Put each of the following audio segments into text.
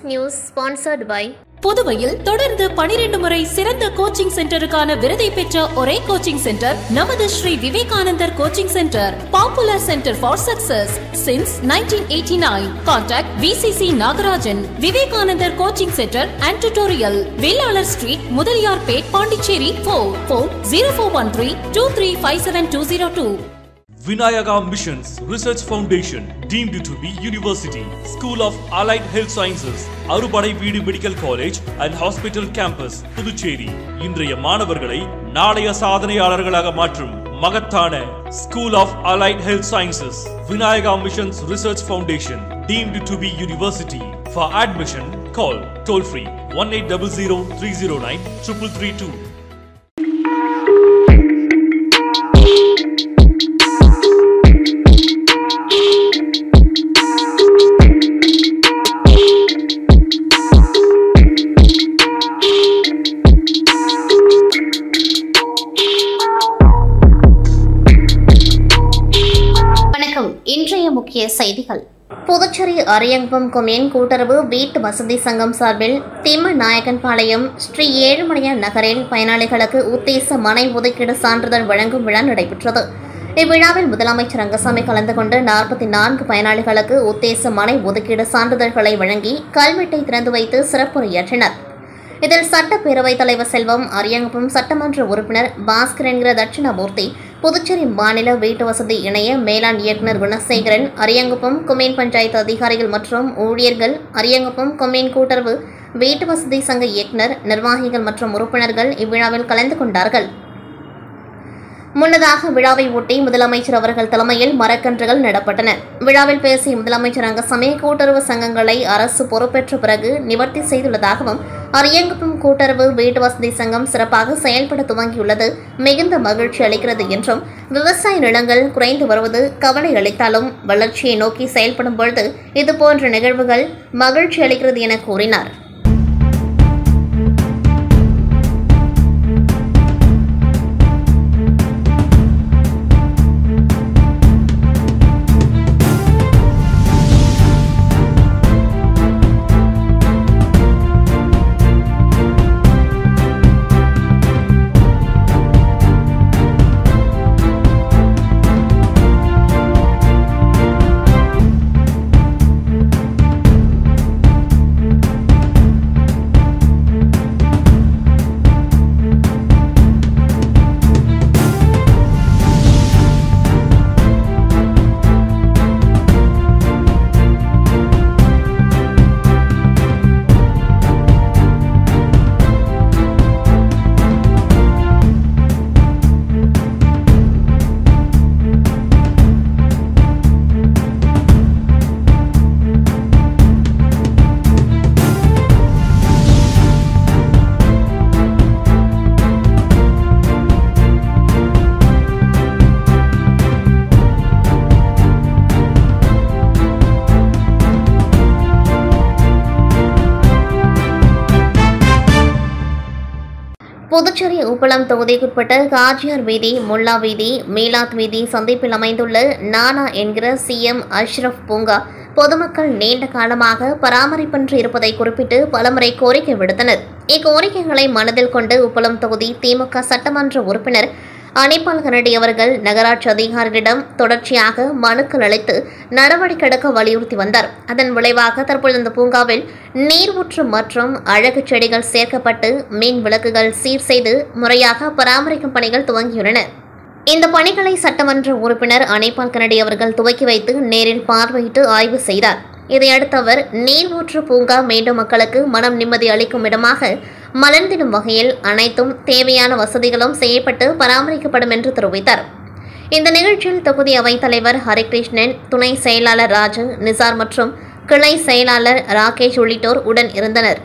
News sponsored by புதுவையில் தொடர்ந்து 12 முறை சிறந்த கோச்சிங் சென்டருக்கான விருதை பெற்ற ஒரே கோச்சிங் சென்டர் நமது Sri Vivekanandar coaching centre. Popular centre for success since 1989. Contact VCC Nagarajan. Vivekanandar coaching centre and tutorial, Velalar street, Mudaliarpet, Pondicherry. Phone 04132357 Vinayaka Missions Research Foundation, deemed to be University, School of Allied Health Sciences, Arupadai Veedu Medical College and Hospital Campus, Puducherry. இன்றைய மாணவர்களை நாளைய சாதனையாளர்களாக மாற்றும் மகத்தான School of Allied Health Sciences, Vinayaka Missions Research Foundation, deemed to be University. For admission, call toll free 1800-309-3332. இன்றைய முக்கிய செய்திகள். Puducherry Ariyankuppam commune கூட்டுறவு வீட்டு வசதி சங்கம் சார்பில் திம்மநாயக்கன்பாளையம் ஸ்ரீ ஏழுமலையான் நகரில் பயனாளிகளுக்கு உத்தேச மனை ஒதுக்கீடு சான்றிதழ் வழங்கும் விழா நடைபெற்றது. இவ்விழாவில் முதலமைச்சர் ரங்கசாமி கலந்து கொண்டு 44 பயனாளிகளுக்கு உத்தேச மனை ஒதுக்கீடு சான்றிதழ்களை வழங்கி கல்வெட்டை திறந்து வைத்து சிறப்புரையாற்றினர். இதில் சட்டப்பேரவைத் தலைவர் செல்வம், அரியங்குப்பம் சட்டமன்ற உறுப்பினர் பாஸ்கர் என்கிற தட்சிணாமூர்த்தி, புதுச்சேரி மாநில வீட்டு வசதி இணைய மேலாண் இயக்குநர் குணசேகரன், அரியங்குப்பம் கொம்யூன் பஞ்சாயத்து அதிகாரிகள் மற்றும் ஊழியர்கள், அரியங்குப்பம் கொம்யூன் கூட்டுறவு வீட்டு வசதி சங்க இயக்குநர், நிர்வாகிகள் மற்றும் உறுப்பினர்கள் இவ்விழாவில் கலந்து கொண்டார்கள். முன்னதாக விழாவை ஒட்டி முதலமைச்சர் அவர்கள் தலைமையில் மரக்கன்றுகள் நடப்பட்டன. விழாவில் பேசிய முதலமைச்சர் ரங்கசாமி, கூட்டுறவு சங்கங்களை அரசு பொறுப்பேற்ற பிறகு நிவர்த்தி செய்துள்ளதாகவும், அரியங்குப்பம் கூட்டுறவு வீட்டு வசதி சங்கம் சிறப்பாக செயல்பட துவங்கியுள்ளது மிகுந்த மகிழ்ச்சி அளிக்கிறது என்றும், விவசாய நிலங்கள் குறைந்து வருவது கவலை அளித்தாலும் வளர்ச்சியை நோக்கி செயல்படும் பொழுது இதுபோன்ற நிகழ்வுகள் மகிழ்ச்சி அளிக்கிறது என கூறினார். புதுச்சேரி உப்பளம் தொகுதிக்குட்பட்ட காஜியார் வீதி, முல்லா வீதி, மீலாத் வீதி சந்திப்பில் அமைந்துள்ள நானா என்கிற CM அஷ்ரப் பூங்கா பொதுமக்கள் நீண்ட காலமாக பராமரிப்பின்றி இருப்பதை குறிப்பிட்டு பலமுறை கோரிக்கை விடுத்தனர். இக்கோரிக்கைகளை மனதில் கொண்டு உப்பளம் தொகுதி திமுக சட்டமன்ற உறுப்பினர் அனிபால் கனடி அவர்கள் நகராட்சி அதிகாரிகளிடம் தொடர்ச்சியாக மனுக்கள் அளித்து நடவடிக்கை எடுக்க வலியுறுத்தி வந்தார். அதன் விளைவாக தற்பொழுது இந்த பூங்காவில் நீர்வூற்று மற்றும் அழகு செடிகள் சேர்க்கப்பட்டு மீன் விளக்குகள் சீர் செய்து முறையாக பராமரிக்கும் பணிகள் துவங்கியுள்ளன. இந்த பணிகளை சட்டமன்ற உறுப்பினர் அனிபால் கனடி அவர்கள் துவக்கி வைத்து நேரில் பார்வையிட்டு ஆய்வு செய்தார். இதையடுத்து அவர் நீர்வூற்று பூங்கா மீண்டும் மக்களுக்கு மனம் நிம்மதி அளிக்கும் இடமாக மலர்ந்திடும் வகையில் அனைத்தும் தேவையான வசதிகளும் செய்யப்பட்டு பராமரிக்கப்படும் என்று தெரிவித்தார். இந்த நிகழ்ச்சியில் தொகுதி அவைத்தலைவர் ஹரிகிருஷ்ணன், துணை செயலாளர் ராஜு, நிசார் மற்றும் கிளை செயலாளர் ராகேஷ் உள்ளிட்டோர் உடன் இருந்தனர்.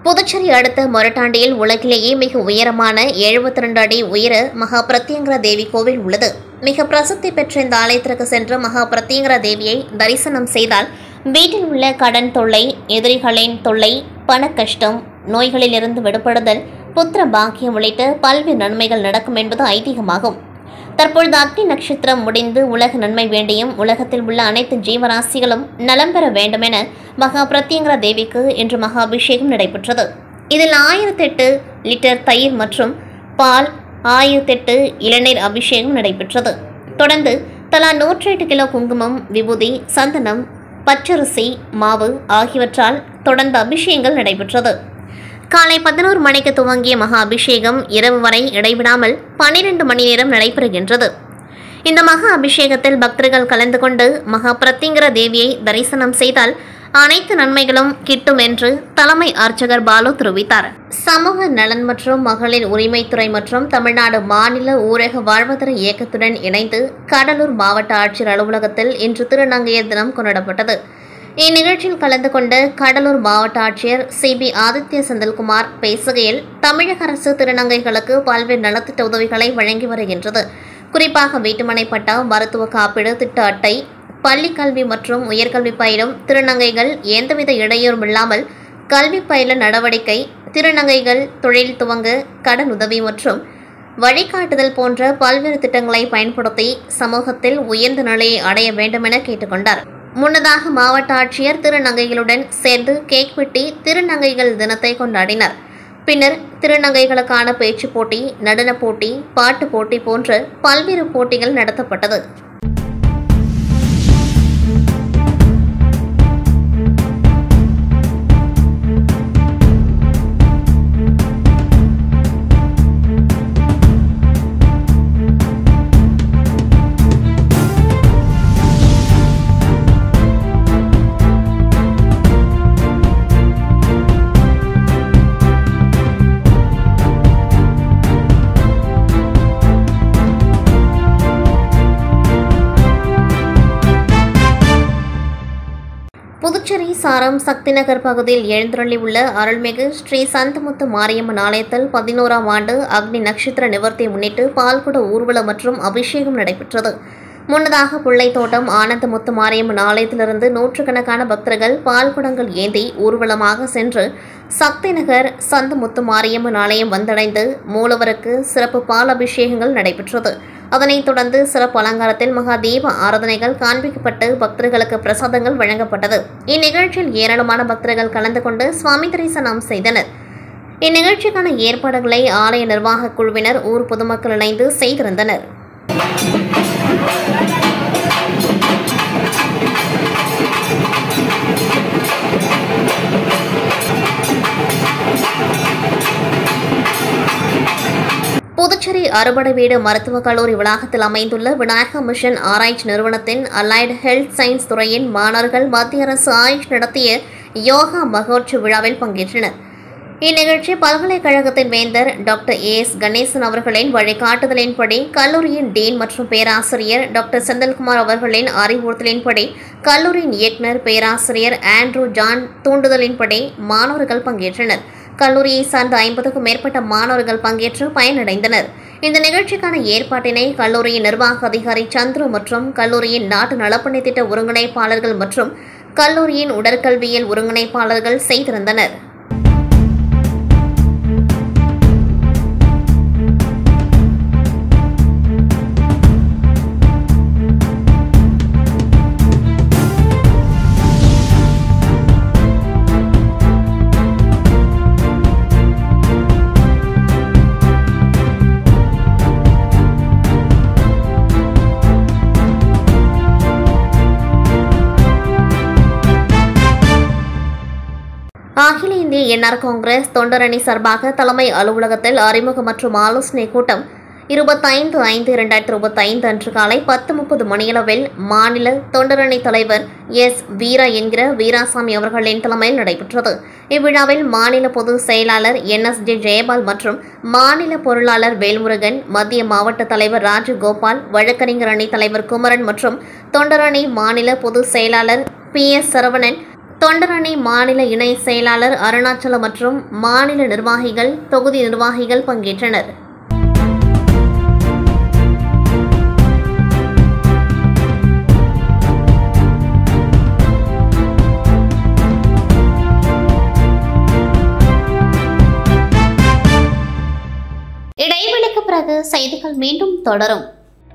புதுச்சேரி அடுத்த மொரட்டாண்டியில் உலகிலேயே மிக உயரமான 72 அடி உயர மகா பிரத்யங்கரா தேவி கோவில் உள்ளது. மிக பிரசித்தி பெற்ற இந்த ஆலயத்திற்கு சென்று மகா பிரத்யங்கரா தேவியை தரிசனம் செய்தால் வீட்டில் உள்ள கடன் தொல்லை, எதிரிகளின் தொல்லை, பண கஷ்டம், நோய்களிலிருந்து விடுபடுதல், புத்திர பாக்கியம் உள்ளிட்ட பல்வேறு நன்மைகள் நடக்கும் என்பது ஐதீகமாகும். தற்பொழுது அக்னி நட்சத்திரம் முடிந்து உலக நன்மை வேண்டியும் உலகத்தில் உள்ள அனைத்து ஜீவராசிகளும் நலம் பெற வேண்டுமென மகா பிரத்யங்கரா தேவிக்கு இன்று மகா அபிஷேகம் நடைபெற்றது. இதில் 1008 லிட்டர் தயிர் மற்றும் பால், 1008 இளநீர் அபிஷேகம் நடைபெற்றது. தொடர்ந்து தலா 108 கிலோ குங்குமம், விபூதி, சந்தனம், பச்சரிசி மாவு ஆகியவற்றால் தொடர்ந்து அபிஷேகங்கள் நடைபெற்றது. காலை 11 மணிக்கு துவங்கிய மகா அபிஷேகம் இரவு வரை இடைவிடாமல் 12 மணி நேரம் நடைபெறுகின்றது. இந்த மகா அபிஷேகத்தில் பக்தர்கள் கலந்து கொண்டு மகா பிரத்யங்கரா தேவியை தரிசனம் செய்தால் அனைத்து நன்மைகளும் கிட்டும் என்று தலைமை அர்ச்சகர் பாலு தெரிவித்தார். சமூக நலன் மற்றும் மகளிர் உரிமைத்துறை மற்றும் தமிழ்நாடு மாநில ஊரக வாழ்வாதார இயக்கத்துடன் இணைந்து கடலூர் மாவட்ட ஆட்சியர் அலுவலகத்தில் இன்று திருநங்கையர் தினம் கொண்டாடப்பட்டது. இந்நிகழ்ச்சியில் கலந்து கொண்ட கடலூர் மாவட்ட ஆட்சியர் சிபி ஆதித்ய செந்தில்குமார் பேசுகையில், தமிழக அரசு திருநங்கைகளுக்கு பல்வேறு நலத்திட்ட உதவிகளை வழங்கி வருகின்றது. குறிப்பாக வீட்டுமனை பட்டா, மருத்துவ காப்பீடு திட்ட அட்டை, பள்ளி கல்வி மற்றும் உயர்கல்வி பயிலும் திருநங்கைகள் எந்தவித இடையூறும் இல்லாமல் கல்வி பயில நடவடிக்கை, திருநங்கைகள் தொழில் துவங்க கடன் உதவி மற்றும் வழிகாட்டுதல் போன்ற பல்வேறு திட்டங்களை பயன்படுத்தி சமூகத்தில் உயர்ந்த நிலையை அடைய வேண்டும் என கேட்டுக்கொண்டார். முன்னதாக மாவட்ட ஆட்சியர் திருநங்கைகளுடன் சேர்ந்து கேக் வெட்டி திருநங்கைகள் தினத்தை கொண்டாடினார். பின்னர் திருநங்கைகளுக்கான பேச்சு போட்டி, நடன போட்டி, பாட்டு போட்டி போன்ற பல்வேறு போட்டிகள் நடத்தப்பட்டது. புதுச்சேரி சாரம் சக்தி நகர் பகுதியில் எழுந்தருளி உள்ள அருள்மிகு ஸ்ரீ சந்தமுத்து மாரியம்மன் ஆலயத்தில் 11ஆம் ஆண்டு அக்னி நட்சத்திர நிவர்த்தியை முன்னிட்டு பால்குட ஊர்வலம் மற்றும் அபிஷேகம் நடைபெற்றது. முன்னதாக புள்ளைத்தோட்டம் ஆனந்தமுத்து மாரியம்மன் ஆலயத்திலிருந்து நூற்றுக்கணக்கான பக்தர்கள் பால்குடங்கள் ஏந்தி ஊர்வலமாக சென்று சக்தி நகர் சந்தமுத்து மாரியம்மன் ஆலயம் வந்தடைந்து மூலவருக்கு சிறப்பு பால் அபிஷேகங்கள் நடைபெற்றது. அதனைத் தொடர்ந்து சிறப்பு அலங்காரத்தில் மகா தீப ஆராதனைகள் காண்பிக்கப்பட்டு பக்தர்களுக்கு பிரசாதங்கள் வழங்கப்பட்டது. இந்நிகழ்ச்சியில் ஏராளமான பக்தர்கள் கலந்து கொண்டு சுவாமி தரிசனம் செய்தனர். இந்நிகழ்ச்சிக்கான ஏற்பாடுகளை ஆலய நிர்வாக குழுவினர், ஊர் பொதுமக்கள் இணைந்து செய்திருந்தனர். புதுச்சேரி அறுபடை வீடு மருத்துவக் கல்லூரி வளாகத்தில் அமைந்துள்ள விநாயகா மிஷன் ஆராய்ச்சி நிறுவனத்தின் அலைடு ஹெல்த் சயின்ஸ் துறையின் மாணவர்கள் மத்திய அரசு ஆயுஷ் நடத்திய யோகா மகோற்சவ விழாவில் பங்கேற்றனர். இந்நிகழ்ச்சி பல்கலைக்கழகத்தின் வேந்தர் டாக்டர் ஏஎஸ் கணேசன் அவர்களின் வழிகாட்டுதலின்படி, கல்லூரியின் டீன் மற்றும் பேராசிரியர் டாக்டர் செந்தில்குமார் அவர்களின் அறிவுறுத்தலின்படி, கல்லூரியின் இயக்குநர் பேராசிரியர் ஆண்ட்ரூ ஜான் தூண்டுதலின்படி மாணவர்கள் பங்கேற்றனர். கல்லூரியை சார்ந்த 50க்கும் மேற்பட்ட மாணவர்கள் பங்கேற்று பயனடைந்தனர். இந்த நிகழ்ச்சிக்கான ஏற்பாட்டினை கல்லூரியின் நிர்வாக அதிகாரி சந்துரு மற்றும் கல்லூரியின் நாட்டு நலப்பணி திட்ட ஒருங்கிணைப்பாளர்கள் மற்றும் கல்லூரியின் உடற்கல்வியல் ஒருங்கிணைப்பாளர்கள் செய்திருந்தனர். அகில இந்திய என்ஆர் காங்கிரஸ் தொண்டரணி சார்பாக தலைமை அலுவலகத்தில் அறிமுக மற்றும் ஆலோசனை கூட்டம் 25/5/2025 அன்று காலை 10:30 மணியளவில் மாநில தொண்டரணி தலைவர் எஸ். வீரா என்கிற வீராசாமி அவர்களின் தலைமையில் நடைபெற்றது. இவ்விழாவில் மாநில பொதுச் செயலாளர் NSJ ஜெயபால் மற்றும் மாநில பொருளாளர் வேல்முருகன், மத்திய மாவட்ட தலைவர் ராஜகோபால், வழக்கறிஞர் அணி தலைவர் குமரன் மற்றும் தொண்டரணி மாநில பொதுச் செயலாளர் PS சரவணன், தொண்டரணி மாநில இணை செயலாளர் அருணாச்சலம் மற்றும் மாநில நிர்வாகிகள், தொகுதி நிர்வாகிகள் பங்கேற்றனர். இடைவெளிக்கு பிறகு செய்திகள் மீண்டும் தொடரும்.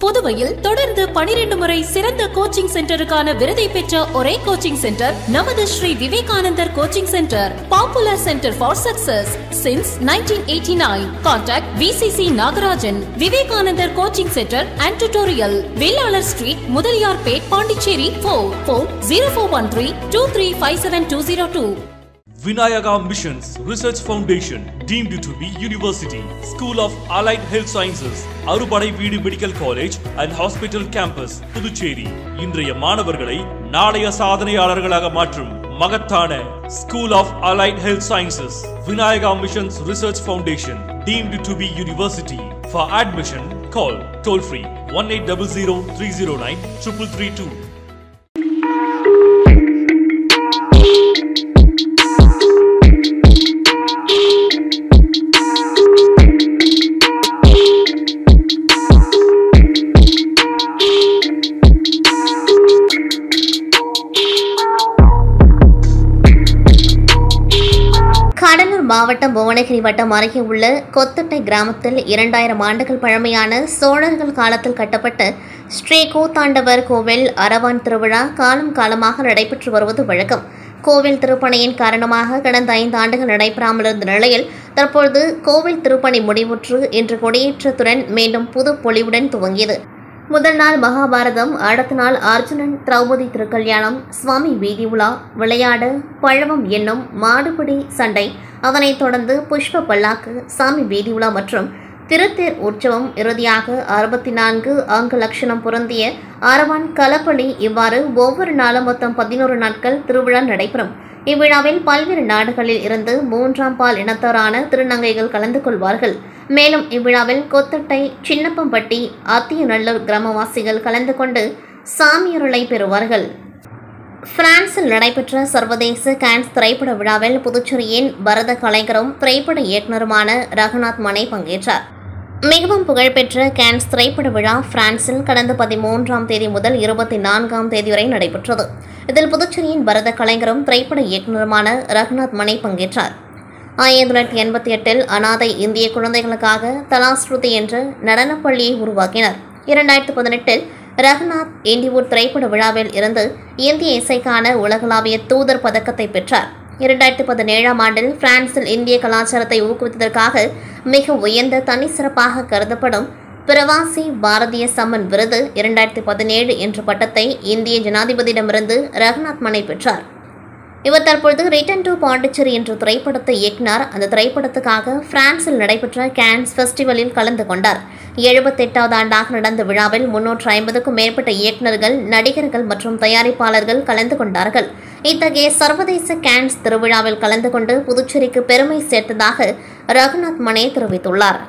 புதுவையில் தொடர்ந்து 12 முறை சிறந்த கோச்சிங் சென்டருக்கான விருதை பெற்ற ஒரே கோச்சிங் சென்டர் நமது Sri Vivekanandar coaching centre. Popular centre for success since 1989. Contact VCC Nagarajan. Vivekanandar coaching centre and tutorial, Velalar street, Mudaliarpet, Pondicherry. Phone 0413235720. Vinayaka Missions Research Foundation, deemed to be University, School of Allied Health Sciences, அறுபடை வீடு medical college and hospital campus, Puducherry. இன்றைய மாணவர்களை நாளைய சாதனையாளர்களாக மாற்றும் மகத்தான School of Allied Health Sciences, Vinayaka Missions Research Foundation, deemed to be University. For admission, call toll free 1800-309-3332. Cuddalore மாவட்டம் புவனகிரி வட்டம் அருகே உள்ள கொத்தட்டை கிராமத்தில் 2000 ஆண்டுகள் பழமையான சோழர்கள் காலத்தில் கட்டப்பட்ட ஸ்ரீ கூத்தாண்டவர் கோவில் அரவான் திருவிழா காலம் காலமாக நடைபெற்று வருவது வழக்கம். கோவில் திருப்பணியின் காரணமாக கடந்த 5 ஆண்டுகள் நடைபெறாமல் இருந்த நிலையில் தற்பொழுது கோவில் திருப்பணி முடிவுற்று இன்று கொடியேற்றத்துடன் மீண்டும் புது பொலிவுடன் துவங்கியது. முதல் நாள் மகாபாரதம், அடுத்த நாள் அர்ஜுனன் திரௌபதி திருக்கல்யாணம், சுவாமி வீதி உலா, விளையாடு, பழவம் என்னும் மாடுபிடி சண்டை, அதனைத் தொடர்ந்து புஷ்ப பல்லாக்கு, சாமி வீதி உலா மற்றும் திருத்தேர் உற்சவம், இறுதியாக 64 அங்க லட்சணம் பொருந்திய அரவான் களப்பலி. இவ்வாறு ஒவ்வொரு நாளும் மொத்தம் 11 நாட்கள் திருவிழா நடைபெறும். இவ்விழாவில் பல்வேறு நாடுகளில் இருந்து 3ஆம் பால் இனத்தாரான திருநங்கைகள் கலந்து கொள்வார்கள். மேலும் இவ்விழாவில் கொத்தட்டை, சின்னப்பம்பட்டி, அத்தியநல்லூர் கிராமவாசிகள் கலந்து கொண்டு சாமியருளை பெறுவார்கள். பிரான்சில் நடைபெற்ற சர்வதேச கான்ஸ் திரைப்பட விழாவில் புதுச்சேரியின் பரத கலைஞரும் திரைப்பட இயக்குநருமான ரகுநாத் மனை பங்கேற்றார். மிகவும் புகழ்பெற்ற கான்ஸ் திரைப்பட விழா பிரான்சில் கடந்த 13ஆம் தேதி முதல் 24ஆம் தேதி வரை நடைபெற்றது. இதில் புதுச்சேரியின் பரத கலைஞரும் திரைப்பட இயக்குநருமான ரகுநாத் மனை பங்கேற்றார். 1988இல் அனாதை இந்திய குழந்தைகளுக்காக தலாஸ்ருதி என்ற நடனப் பள்ளியை உருவாக்கினர். 2018இல் ரகுநாத் இண்டிவுட் திரைப்பட விழாவில் இருந்து இந்திய இசைக்கான உலகளாவிய தூதர் பதக்கத்தை பெற்றார். 2017ஆம் ஆண்டில் பிரான்சில் இந்திய கலாச்சாரத்தை ஊக்குவித்ததற்காக மிக உயர்ந்த தனி சிறப்பாக கருதப்படும் பிரவாசி பாரதிய சம்மன் விருது 2017 என்ற பட்டத்தை இந்திய ஜனாதிபதியிடமிருந்து ரகுநாத் மனை பெற்றார். இவர் தற்பொழுது ரிட்டர்ன் டு பாண்டிச்சேரி என்ற திரைப்படத்தை இயக்கினார். அந்த திரைப்படத்துக்காக பிரான்சில் நடைபெற்ற கான்ஸ் ஃபெஸ்டிவலில் கலந்து கொண்டார். 78வது ஆண்டாக நடந்த விழாவில் 350க்கும் மேற்பட்ட இயக்குநர்கள், நடிகர்கள் மற்றும் தயாரிப்பாளர்கள் கலந்து கொண்டார்கள். இத்தகைய சர்வதேச கான்ஸ் திருவிழாவில் கலந்து கொண்டு புதுச்சேரிக்கு பெருமை சேர்த்ததாக ரகுநாத் மனே தெரிவித்துள்ளார்.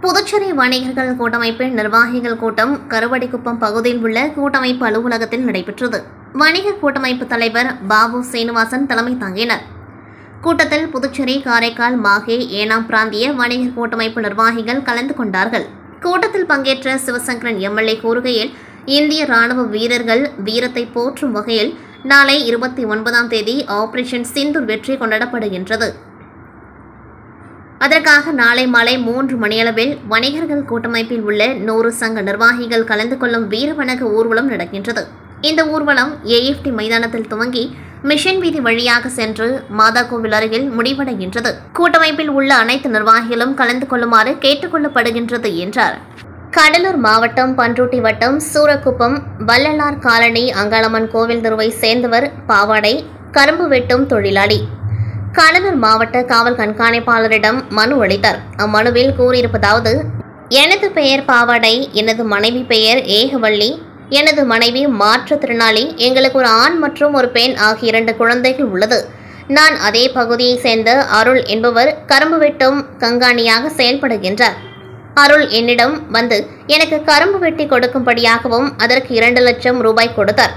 புதுச்சேரி வணிகர்கள் கூட்டமைப்பின் நிர்வாகிகள் கூட்டம் கருவடிக்குப்பம் பகுதியில் உள்ள கூட்டமைப்பு அலுவலகத்தில் நடைபெற்றது. வணிகர் கூட்டமைப்பு தலைவர் பாபு சீனிவாசன் தலைமை தாங்கினார். கூட்டத்தில் புதுச்சேரி, காரைக்கால், மாஹே, ஏனாம் பிராந்திய வணிகர் கூட்டமைப்பு நிர்வாகிகள் கலந்து கொண்டார்கள். கூட்டத்தில் பங்கேற்ற சிவசங்கரன் எம்எல்ஏ கூறுகையில், இந்திய ராணுவ வீரர்கள் வீரத்தை போற்றும் வகையில் நாளை 29ஆம் தேதி ஆபரேஷன் சிந்தூர் வெற்றி கொண்டாடப்படுகின்றது. அதற்காக நாளை மாலை 3 மணியளவில் வணிகர்கள் கூட்டமைப்பில் உள்ள 100 சங்க நிர்வாகிகள் கலந்து கொள்ளும் வீரவணக்க ஊர்வலம் நடக்கின்றது. இந்த ஊர்வலம் ஏஎஃப்டி மைதானத்தில் துவங்கி மிஷன் வீதி வழியாக சென்று மாதா கோவில் அருகில் முடிவடைகின்றது. கூட்டமைப்பில் உள்ள அனைத்து நிர்வாகிகளும் கலந்து கொள்ளுமாறு கேட்டுக் கொள்ளப்படுகின்றது என்றார். கடலூர் மாவட்டம் பண்ருட்டி வட்டம் சூரக்குப்பம் வள்ளலார் காலனி அங்காளம்மன் கோவில் தெருவை சேர்ந்தவர் பாவாடை, கரும்பு வெட்டும் தொழிலாளி. கடலூர் மாவட்ட காவல் கண்காணிப்பாளரிடம் மனு அளித்தார். அம்மனுவில் கூறியிருப்பதாவது: எனது பெயர் பாவாடை, எனது மனைவி பெயர் ஏகவள்ளி, எனது மனைவி மாற்றுத்திறனாளி, எங்களுக்கு ஒரு ஆண் மற்றும் ஒரு பெண் ஆகிய 2 குழந்தைகள் உள்ளது. நான் அதே பகுதியை சேர்ந்த அருள் என்பவர் கரும்பு வெட்டும் கண்காணியாக செயல்படுகின்றார். அருள் என்னிடம் வந்து எனக்கு கரும்பு வெட்டி கொடுக்கும்படியாகவும் அதற்கு 2 லட்சம் ரூபாய் கொடுத்தார்.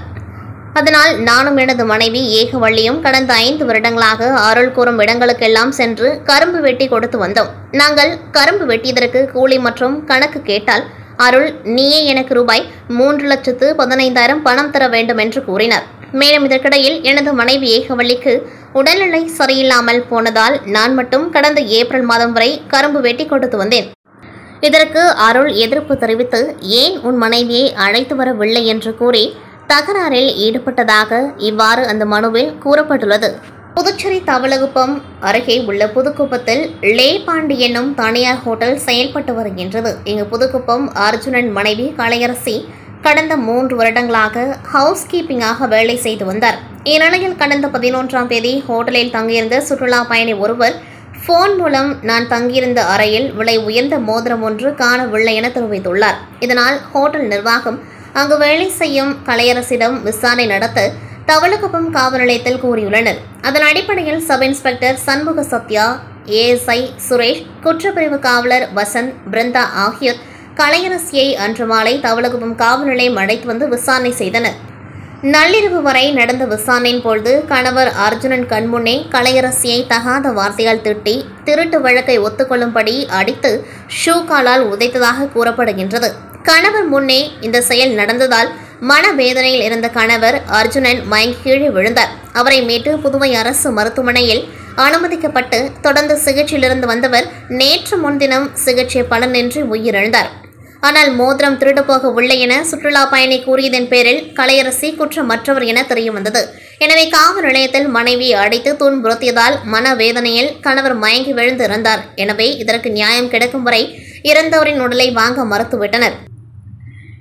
அதனால் நானும் எனது மனைவி ஏகவள்ளியும் கடந்த 5 வருடங்களாக அருள் கூறும் இடங்களுக்கெல்லாம் சென்று கரும்பு வெட்டி கொடுத்து வந்தோம். நாங்கள் கரும்பு வெட்டியதற்கு கூலி மற்றும் கணக்கு கேட்டால் அருள் நீயே எனக்கு ரூபாய் 3,15,000 பணம் தர வேண்டும் என்று கூறினார். மேலும் இதற்கிடையில் எனது மனைவி ஏகவள்ளிக்கு உடல்நிலை சரியில்லாமல் போனதால் நான் மட்டும் கடந்த ஏப்ரல் மாதம் வரை கரும்பு வெட்டி கொடுத்து வந்தேன். இதற்கு அருள் எதிர்ப்பு தெரிவித்து ஏன் உன் மனைவியை அழைத்து வரவில்லை என்று கூறி தகராறில் ஈடுபட்டதாக இவ்வாறு அந்த மனுவில் கூறப்பட்டுள்ளது. புதுச்சேரி தவளகுப்பம் அருகே உள்ள புதுக்குப்பத்தில் லே பாண்டி என்னும் தனியார் ஹோட்டல் செயல்பட்டு வருகின்றது. இங்கு புதுக்குப்பம் அர்ஜுனன் மனைவி கலையரசி கடந்த 3 வருடங்களாக ஹவுஸ் கீப்பிங்காக வேலை செய்து வந்தார். இந்நிலையில் கடந்த 11ஆம் தேதி ஹோட்டலில் தங்கியிருந்த சுற்றுலா பயணி ஒருவர் போன் மூலம் நான் தங்கியிருந்த அறையில் விலை உயர்ந்த மோதிரம் ஒன்று காணவில்லை என தெரிவித்துள்ளார். இதனால் ஹோட்டல் நிர்வாகம் அங்கு வேலை செய்யும் கலையரசிடம் விசாரணை நடத்த தவளகுப்பம் காவல் நிலையத்தில் கூறியுள்ளனர். அதன் அடிப்படையில் sub inspector Shanmuga Sathya, ASI Suresh, குற்றப்பிரிவு காவலர் வசந்த், பிருந்தா ஆகியோர் கலையரசியை அன்று மாலை தவளகுப்பம் காவல் நிலையம் அழைத்து வந்து விசாரணை செய்தனர். நள்ளிரவு வரை நடந்த விசாரணையின் பொழுது கணவர் அர்ஜுனன் கண்முன்னே கலையரசியை தகாத வார்த்தையால் திட்டி திருட்டு வழக்கை ஒத்துக்கொள்ளும்படி அடித்து ஷூ காலால் உதைத்ததாக கூறப்படுகின்றது. கணவர் முன்னே இந்த செயல் நடந்ததால் மனவேதனையில் இருந்த கணவர் அர்ஜுனன் மயங்கி கீழே விழுந்தார். அவரை மீட்டு புதுவை அரசு மருத்துவமனையில் அனுமதிக்கப்பட்டு தொடர்ந்து சிகிச்சையிலிருந்து வந்தவர் நேற்று முன்தினம் சிகிச்சை பலனின்றி உயிரிழந்தார். ஆனால் மோதிரம் திருடு போகவில்லை என சுற்றுலா பயணி கூறியதன் பேரில் கலையரசி குற்றமற்றவர் என தெரியவந்தது. எனவே காவல் நிலையத்தில் மனைவியை அடித்து துன்புறுத்தியதால் மனவேதனையில் கணவர் மயங்கி விழுந்து இறந்தார். எனவே இதற்கு நியாயம் கிடைக்கும் வரை இறந்தவரின் உடலை வாங்க மறுத்துவிட்டனர்.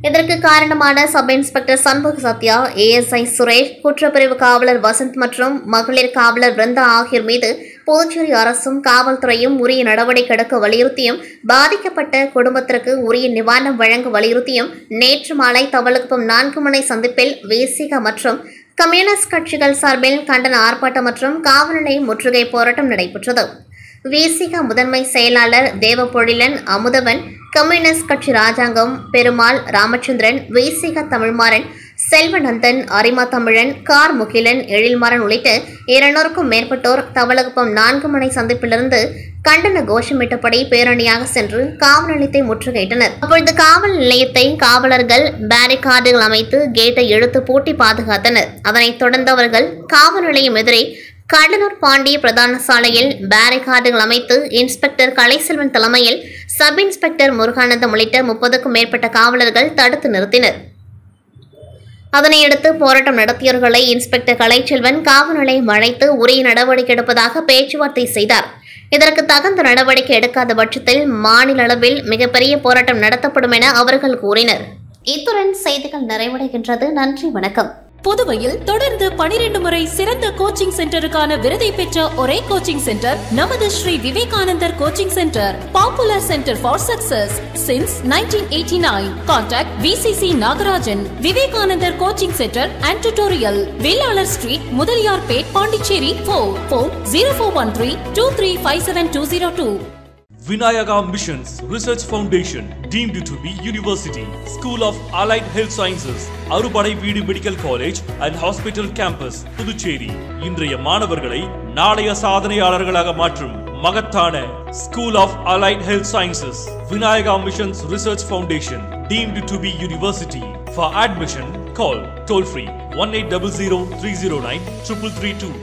இதற்கு காரணமான sub inspector Shanmuga Sathya, ASI Suresh, குற்றப்பிரிவு காவலர் வசந்த் மற்றும் மகளிர் காவலர் பிருந்தா ஆகியோர் மீது புதுச்சேரி அரசும் காவல்துறையும் உரிய நடவடிக்கை எடுக்க வலியுறுத்தியும் பாதிக்கப்பட்ட குடும்பத்திற்கு உரிய நிவாரணம் வழங்க வலியுறுத்தியும் நேற்று மாலை தவளகுப்பம் 4 முனை சந்திப்பில் விசிக மற்றும் கம்யூனிஸ்ட் கட்சிகள் சார்பில் கண்டன ஆர்ப்பாட்டம் மற்றும் காவல் நிலைய முற்றுகை போராட்டம் நடைபெற்றது. விசிக முதன்மை செயலாளர் தேவபொழிலன் அமுதவன், கம்யூனிஸ்ட் கட்சி ராஜாங்கம் பெருமாள், ராமச்சந்திரன், விசிக தமிழ்மாறன், செல்வநந்தன், அரிமா தமிழன், கார் முகிலன், எழில்மாறன் உள்ளிட்ட 200க்கும் மேற்பட்டோர் தவளகுப்பம் 4 முனை சந்திப்பிலிருந்து கண்டன கோஷமிட்டபடி பேரணியாக சென்று காவல் நிலையத்தை முற்றுகையிட்டனர். அப்பொழுது காவல் நிலையத்தை காவலர்கள் பேரிகார்டுகள் அமைத்து கேட்டை இழுத்து பூட்டி பாதுகாத்தனர். அதனைத் தொடர்ந்து அவர்கள் காவல் நிலையம் எதிரே கடலூர் பாண்டிய பிரதான சாலையில் பேரிகார்டுகள் அமைத்து இன்ஸ்பெக்டர் கலைசெல்வன் தலைமையில் சப் இன்ஸ்பெக்டர் முருகானந்தம் உள்ளிட்ட 30க்கும் மேற்பட்ட காவலர்கள் தடுத்து நிறுத்தினர். அதனையடுத்து போராட்டம் நடத்தியவர்களை இன்ஸ்பெக்டர் கலைச்செல்வன் காவல் நிலையம் அழைத்து உரிய நடவடிக்கை எடுப்பதாக பேச்சுவார்த்தை செய்தார். இதற்கு தகுந்த நடவடிக்கை எடுக்காத பட்சத்தில் மாநில அளவில் மிகப்பெரிய போராட்டம் நடத்தப்படும் என அவர்கள் கூறினர். இத்துடன் செய்திகள் நிறைவடைகின்றது. நன்றி, வணக்கம். புதுவையில் தொடர்ந்து 12 முறை சிறந்த கோச்சிங் சென்டருக்கான விருதை பெற்ற ஒரே கோச்சிங் சென்டர் நமது Sri Vivekanandar coaching centre. Popular centre for success since 1989. Contact VCC Nagarajan. Vivekanandar coaching centre and tutorial, Velalar street, Mudaliarpet, Pondicherry. Phone 0413 2357 Vinayaka Missions Research Foundation, deemed to be University, School of Allied Health Sciences, அறுபடை வீடு medical college and hospital campus, Puducherry. இன்றைய மாணவர்களை நாளைய சாதனையாளர்களாக மாற்றும் மகத்தான School of Allied Health Sciences, Vinayaka Missions Research Foundation, deemed to be University. For admission, call toll free 1800 309 332.